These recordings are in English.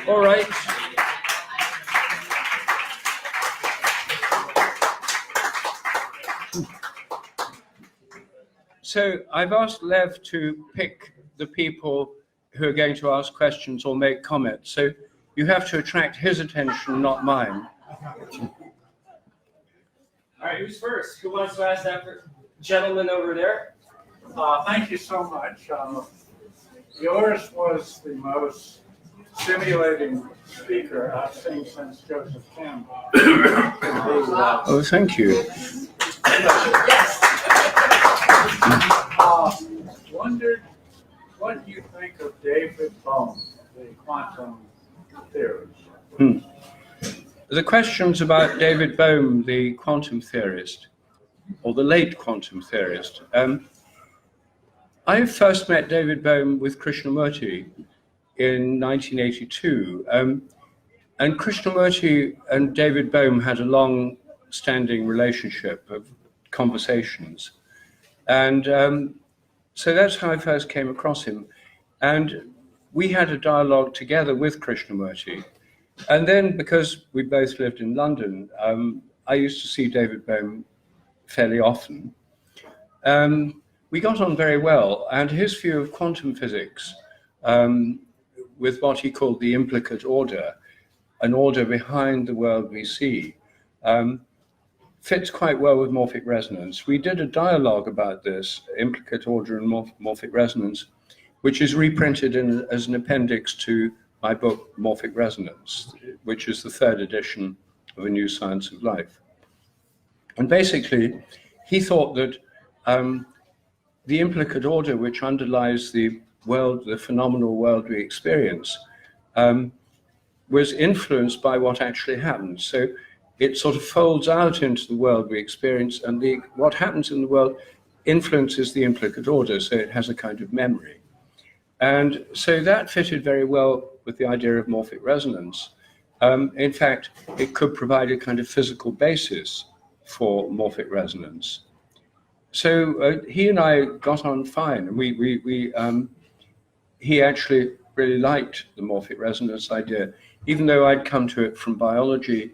All right. So I've asked Lev to pick the people who are going to ask questions or make comments. So you have to attract his attention, not mine. All right, who's first? Who wants to ask that gentleman over there? Thank you so much. Yours was the most stimulating speaker I've seen since Joseph Campbell. Oh, thank you. Wondered what you think of David Bohm, the quantum theorist. The questions about David Bohm, the quantum theorist, or the late quantum theorist. I first met David Bohm with Krishnamurti in 1982. And Krishnamurti and David Bohm had a long-standing relationship of conversations. And so that's how I first came across him. And we had a dialogue together with Krishnamurti. And then, because we both lived in London, I used to see David Bohm fairly often. We got on very well, and his view of quantum physics, with what he called the implicate order, an order behind the world we see, fits quite well with morphic resonance. We did a dialogue about this, implicate order and morphic resonance, which is reprinted as an appendix to my book, Morphic Resonance, which is the third edition of A New Science of Life. And basically, he thought that the implicate order which underlies the world, the phenomenal world we experience, was influenced by what actually happens. So it sort of folds out into the world we experience, and what happens in the world influences the implicate order, so it has a kind of memory. And so that fitted very well with the idea of morphic resonance. In fact, it could provide a kind of physical basis for morphic resonance. So he and I got on fine, and he actually really liked the morphic resonance idea, even though I'd come to it from biology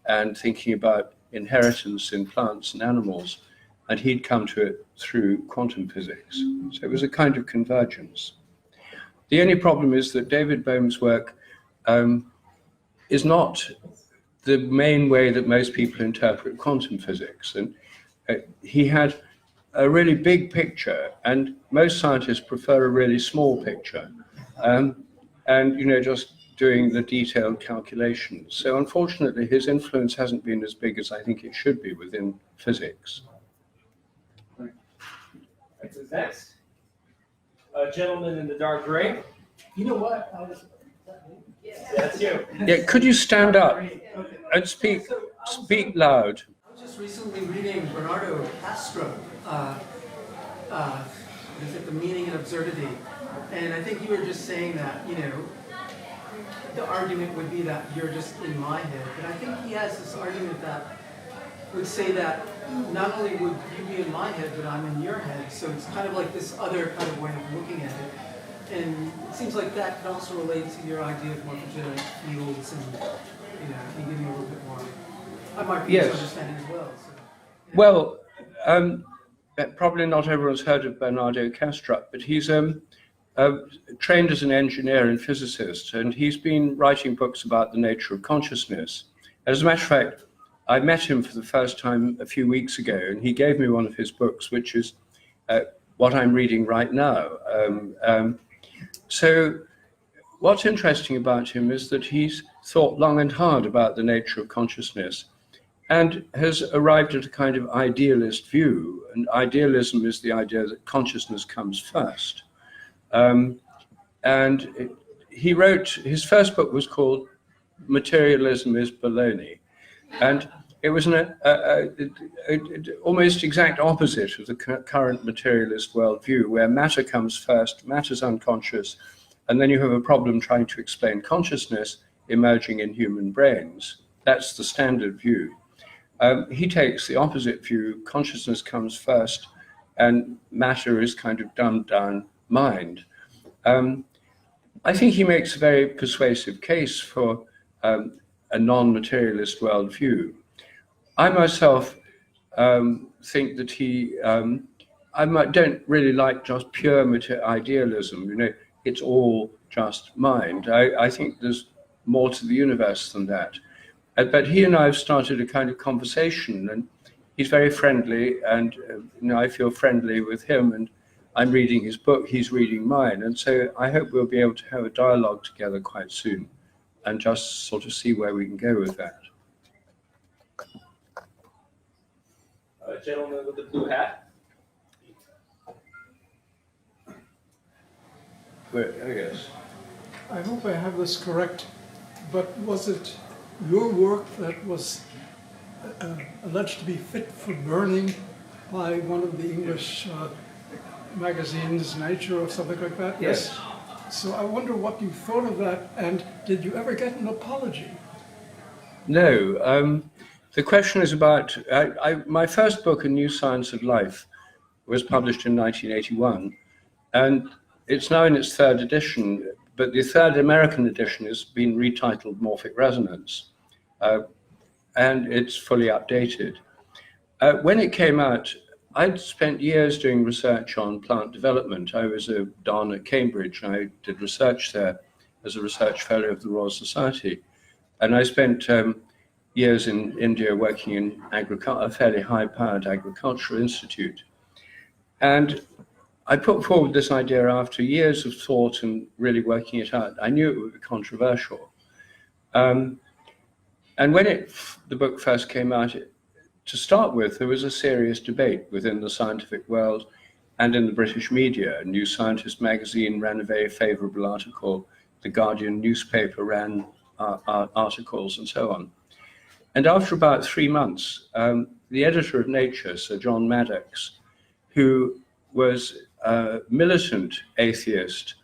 and thinking about inheritance in plants and animals, and he'd come to it through quantum physics. So it was a kind of convergence. The only problem is that David Bohm's work is not the main way that most people interpret quantum physics. And he had a really big picture, and most scientists prefer a really small picture, and just doing the detailed calculations. So unfortunately, his influence hasn't been as big as I think it should be within physics. Right, so next, a gentleman in the dark gray. You know what? That's you. Yeah, could you stand up and speak loud? I was just recently reading Bernardo Castro, is it The Meaning and Absurdity? And I think you were just saying that, the argument would be that you're just in my head. But I think he has this argument that would say that not only would you be in my head, but I'm in your head. So it's kind of like this other kind of way of looking at it. And it seems like that can also relate to your idea of morphogenic fields and, can you give me a little bit more? I might be misunderstanding as well. So, yeah. Well, probably not everyone's heard of Bernardo Castro, but he's trained as an engineer and physicist, and he's been writing books about the nature of consciousness. As a matter of fact, I met him for the first time a few weeks ago, and he gave me one of his books, which is what I'm reading right now. So what's interesting about him is that he's thought long and hard about the nature of consciousness and has arrived at a kind of idealist view. And idealism is the idea that consciousness comes first. He wrote, his first book was called Materialism is Baloney. And it was an almost exact opposite of the current materialist worldview, where matter comes first, matter's unconscious, and then you have a problem trying to explain consciousness emerging in human brains. That's the standard view. He takes the opposite view, consciousness comes first, and matter is kind of dumbed down mind. I think he makes a very persuasive case for a non-materialist worldview. I myself think that don't really like just pure idealism. You know, it's all just mind. I think there's more to the universe than that. But he and I have started a kind of conversation, and he's very friendly, and I feel friendly with him, and I'm reading his book, he's reading mine, and so I hope we'll be able to have a dialogue together quite soon, and just sort of see where we can go with that. Gentleman with the blue hat. Yes. I hope I have this correct, but was it your work that was alleged to be fit for burning by one of the English magazines, Nature or something like that? Yes. So I wonder what you thought of that, and did you ever get an apology? No. The question is about, my first book, A New Science of Life, was published in 1981, and it's now in its third edition, but the third American edition has been retitled Morphic Resonance, and it's fully updated. When it came out, I'd spent years doing research on plant development. I was a Don at Cambridge. I did research there as a research fellow of the Royal Society, and I spent years in India working in a fairly high-powered agricultural institute. And I put forward this idea after years of thought and really working it out. I knew it would be controversial. And when the book first came out, to start with, there was a serious debate within the scientific world and in the British media. New Scientist magazine ran a very favorable article. The Guardian newspaper ran articles and so on. And after about 3 months, the editor of Nature, Sir John Maddox, who was a militant atheist,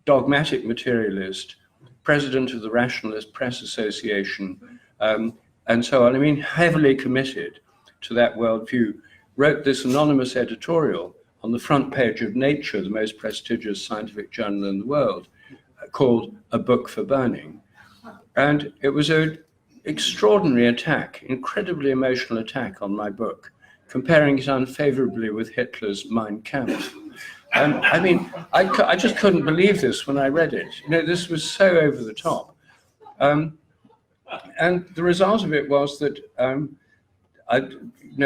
dogmatic materialist, president of the Rationalist Press Association, and so on, I mean, heavily committed to that worldview, wrote this anonymous editorial on the front page of Nature, the most prestigious scientific journal in the world, called A Book for Burning. And it was an extraordinary attack, incredibly emotional attack on my book, comparing it unfavorably with Hitler's Mein Kampf. I mean, I just couldn't believe this when I read it. You know, this was so over the top. And the result of it was that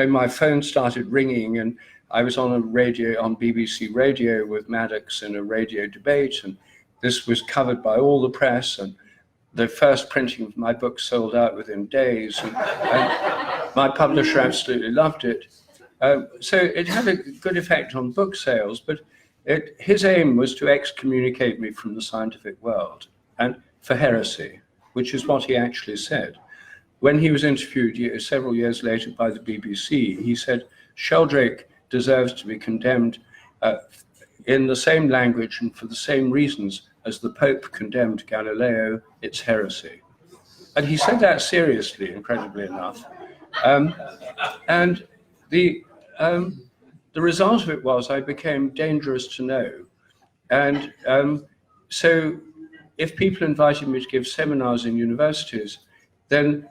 my phone started ringing, and I was on BBC Radio with Maddox in a radio debate, and this was covered by all the press, and the first printing of my book sold out within days, and my publisher absolutely loved it. So it had a good effect on book sales, but his aim was to excommunicate me from the scientific world, and for heresy, which is what he actually said. When he was interviewed several years later by the BBC, he said, Sheldrake deserves to be condemned in the same language and for the same reasons as the Pope condemned Galileo, it's heresy. And he said that seriously, incredibly enough. And the result of it was I became dangerous to know. And so if people invited me to give seminars in universities, then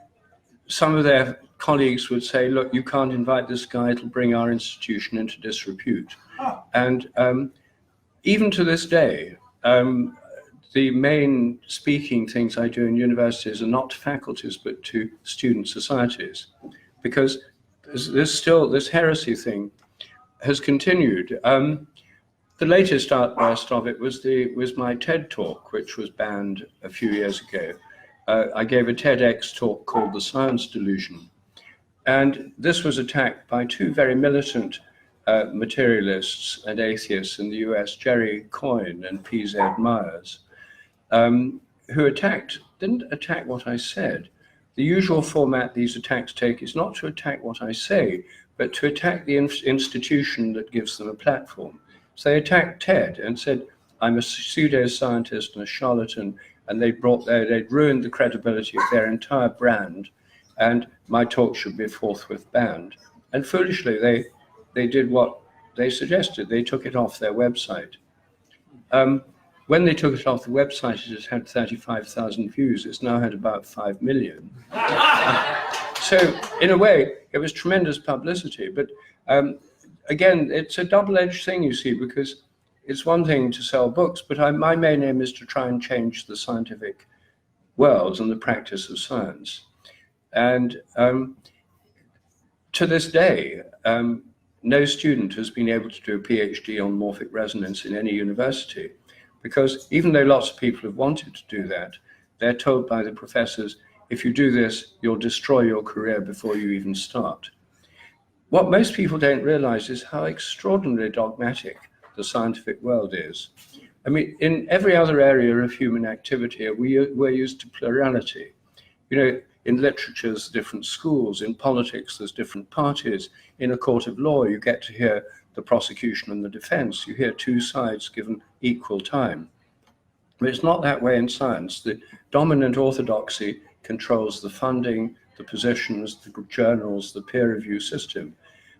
some of their colleagues would say, look, you can't invite this guy, it'll bring our institution into disrepute. And even to this day, the main speaking things I do in universities are not to faculties, but to student societies, because this heresy thing has continued. The latest outburst of it was my TED talk, which was banned a few years ago. I gave a TEDx talk called The Science Delusion. And this was attacked by two very militant materialists and atheists in the US, Jerry Coyne and P.Z. Myers, who didn't attack what I said. The usual format these attacks take is not to attack what I say, but to attack the institution that gives them a platform. So they attacked TED and said, I'm a pseudo-scientist and a charlatan, and they'd ruined the credibility of their entire brand, and my talk should be forthwith banned. And foolishly, they did what they suggested. They took it off their website. when they took it off the website, it had 35,000 views. It's now had about 5 million. So in a way, it was tremendous publicity. But again, it's a double-edged thing, you see, because it's one thing to sell books, but my main aim is to try and change the scientific world and the practice of science. And to this day, no student has been able to do a PhD on morphic resonance in any university, because even though lots of people have wanted to do that, they're told by the professors, if you do this, you'll destroy your career before you even start. What most people don't realize is how extraordinarily dogmatic the scientific world is. I mean, in every other area of human activity, we're used to plurality. You know, in literature, there's different schools. In politics, there's different parties. In a court of law, you get to hear the prosecution and the defense. You hear two sides given equal time. But it's not that way in science. The dominant orthodoxy controls the funding, the positions, the journals, the peer review system.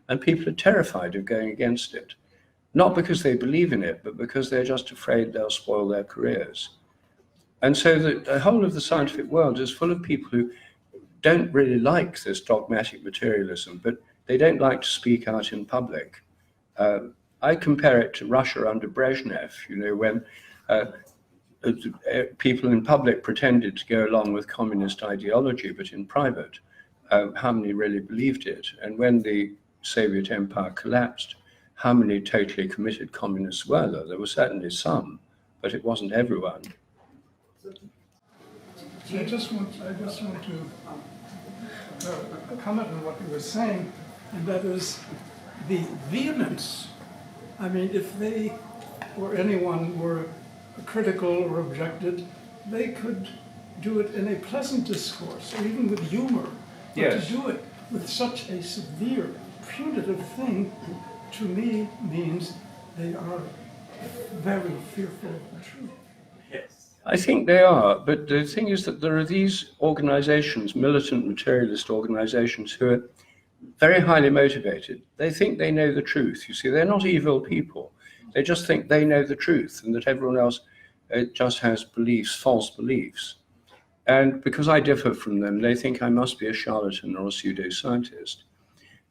And people are terrified of going against it. Not because they believe in it, but because they're just afraid they'll spoil their careers. And so the whole of the scientific world is full of people who don't really like this dogmatic materialism, but they don't like to speak out in public. I compare it to Russia under Brezhnev, you know, when people in public pretended to go along with communist ideology, but in private, how many really believed it? And when the Soviet Empire collapsed, how many totally committed communists were there? There were certainly some, but it wasn't everyone. I just want to comment on what you were saying, and that is the vehemence. I mean, if they or anyone were critical or objected, they could do it in a pleasant discourse, or even with humor. But Yes. to do it with such a severe, punitive thing, to me, means they are very fearful of the truth. Yes. I think they are, but the thing is that there are these organizations, militant materialist organizations, who are very highly motivated. They think they know the truth. You see, they're not evil people. They just think they know the truth and that everyone else just has beliefs, false beliefs. And because I differ from them, they think I must be a charlatan or a pseudoscientist.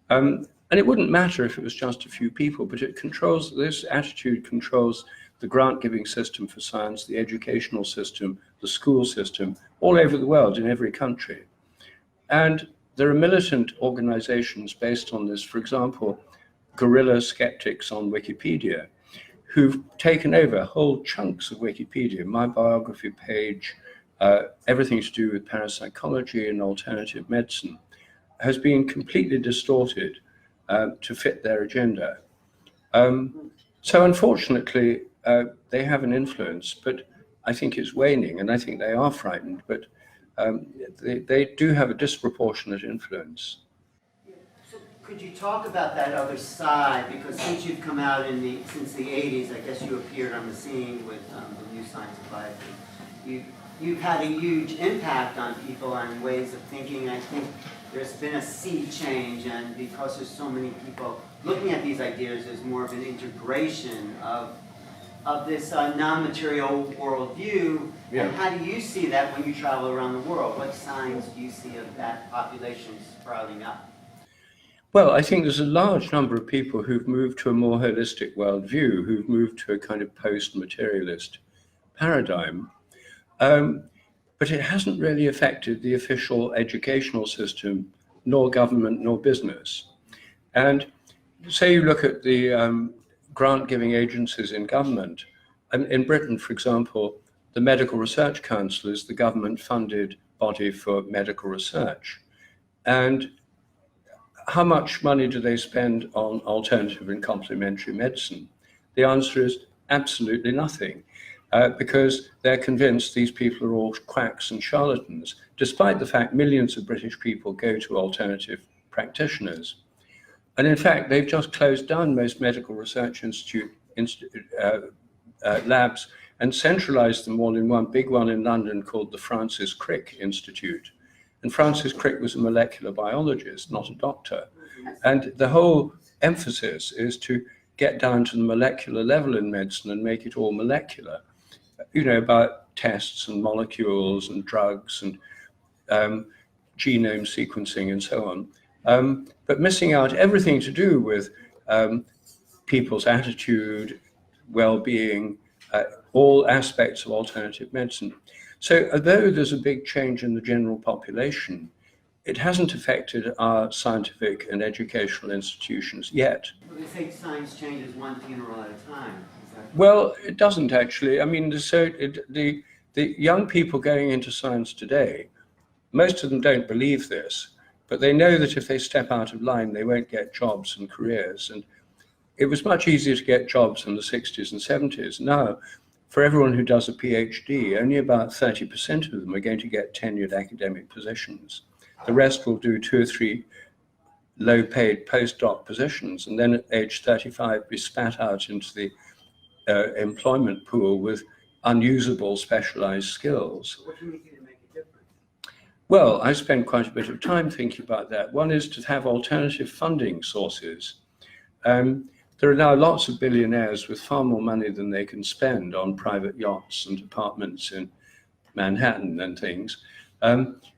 And it wouldn't matter if it was just a few people, but it controls, this attitude controls the grant-giving system for science, the educational system, the school system, all over the world, in every country. And there are militant organizations based on this, for example, guerrilla skeptics on Wikipedia, who've taken over whole chunks of Wikipedia, my biography page, everything to do with parapsychology and alternative medicine, has been completely distorted to fit their agenda. So unfortunately, they have an influence, but I think it's waning, and I think they are frightened, but they do have a disproportionate influence. So could you talk about that other side? Because since you've come out since the 80s, I guess you appeared on the scene with the New Science of Life. You've had a huge impact on people on ways of thinking. I think there's been a sea change, and because there's so many people looking at these ideas, there's more of an integration of this non-material worldview. Yeah. And how do you see that when you travel around the world? What signs do you see of that population sprouting up? Well, I think there's a large number of people who've moved to a more holistic worldview, who've moved to a kind of post-materialist paradigm. But it hasn't really affected the official educational system, nor government, nor business. And say you look at the grant-giving agencies in government. In Britain, for example, the Medical Research Council is the government-funded body for medical research. And how much money do they spend on alternative and complementary medicine? The answer is absolutely nothing, because they're convinced these people are all quacks and charlatans, despite the fact millions of British people go to alternative practitioners. And in fact, they've just closed down most medical research labs and centralized them all in one big one in London called the Francis Crick Institute. And Francis Crick was a molecular biologist, not a doctor. And the whole emphasis is to get down to the molecular level in medicine and make it all molecular. about tests and molecules and drugs and genome sequencing and so on, but missing out everything to do with people's attitude, well-being, all aspects of alternative medicine. So although there's a big change in the general population, it hasn't affected our scientific and educational institutions yet. Well, they say science changes one funeral at a time. Well, it doesn't actually. I mean, the young people going into science today, most of them don't believe this, but they know that if they step out of line, they won't get jobs and careers. And it was much easier to get jobs in the 60s and 70s. Now, for everyone who does a PhD, only about 30% of them are going to get tenured academic positions. The rest will do 2 or 3 low-paid postdoc positions, and then at age 35 be spat out into the employment pool with unusable specialized skills. What do you think to make a difference? Well, I spend quite a bit of time thinking about that. One is to have alternative funding sources. There are now lots of billionaires with far more money than they can spend on private yachts and apartments in Manhattan and things.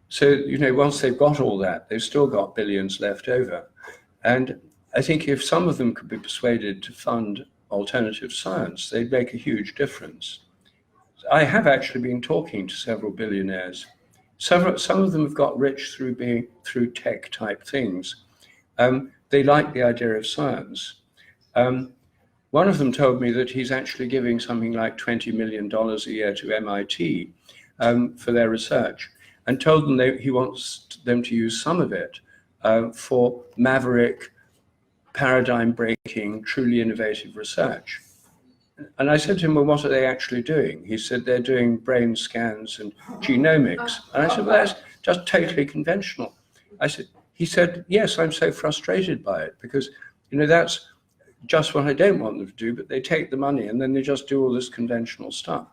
So, once they've got all that, they've still got billions left over. And I think if some of them could be persuaded to fund alternative science, they'd make a huge difference. I have actually been talking to several billionaires. Some of them have got rich through tech type things. They like the idea of science. One of them told me that he's actually giving something like $20 million a year to MIT for their research, and told them he wants them to use some of it for maverick, paradigm-breaking, truly innovative research. And I said to him, well, what are they actually doing? He said, they're doing brain scans and genomics. And I said, well, that's just totally conventional. He said, yes, I'm so frustrated by it because, that's just what I don't want them to do, but they take the money and then they just do all this conventional stuff.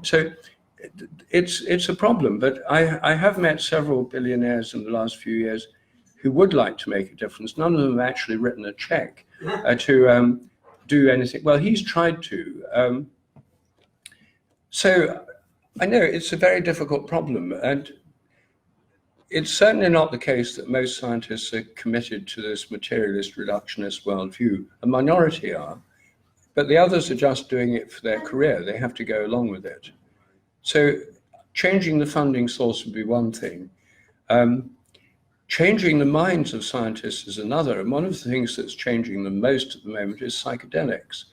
So it's a problem, but I have met several billionaires in the last few years who would like to make a difference. None of them have actually written a check to do anything. Well, he's tried to. So I know it's a very difficult problem, and it's certainly not the case that most scientists are committed to this materialist reductionist worldview. A minority are, but the others are just doing it for their career. They have to go along with it. So changing the funding source would be one thing. Changing the minds of scientists is another. And one of the things that's changing the most at the moment is psychedelics.